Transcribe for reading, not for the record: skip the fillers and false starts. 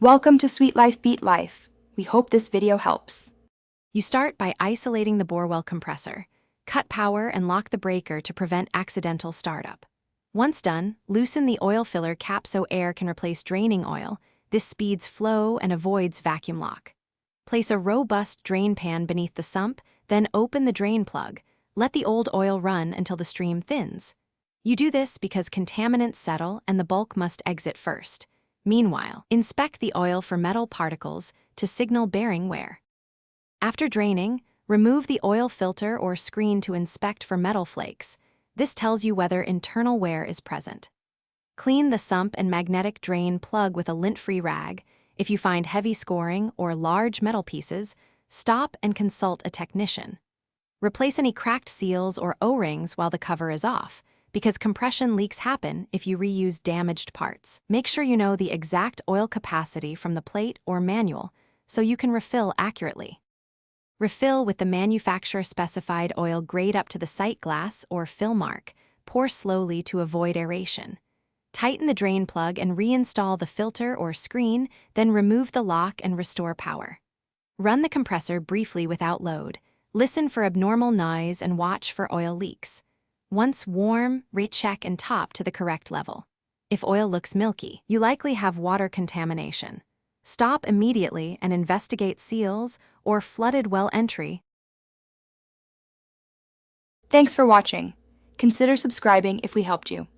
Welcome to Sweet Life Beat Life. We hope this video helps. You start by isolating the Borewell compressor. Cut power and lock the breaker to prevent accidental startup. Once done, loosen the oil filler cap so air can replace draining oil. This speeds flow and avoids vacuum lock. Place a robust drain pan beneath the sump, then open the drain plug. Let the old oil run until the stream thins. You do this because contaminants settle and the bulk must exit first. Meanwhile, inspect the oil for metal particles to signal bearing wear. After draining, remove the oil filter or screen to inspect for metal flakes. This tells you whether internal wear is present. Clean the sump and magnetic drain plug with a lint-free rag. If you find heavy scoring or large metal pieces, stop and consult a technician. Replace any cracked seals or O-rings while the cover is off, because compression leaks happen if you reuse damaged parts. Make sure you know the exact oil capacity from the plate or manual so you can refill accurately. Refill with the manufacturer-specified oil grade up to the sight glass or fill mark. Pour slowly to avoid aeration. Tighten the drain plug and reinstall the filter or screen, then remove the lock and restore power. Run the compressor briefly without load. Listen for abnormal noise and watch for oil leaks. Once warm, recheck and top to the correct level. If oil looks milky, you likely have water contamination. Stop immediately and investigate seals or flooded well entry. Thanks for watching. Consider subscribing if we helped you.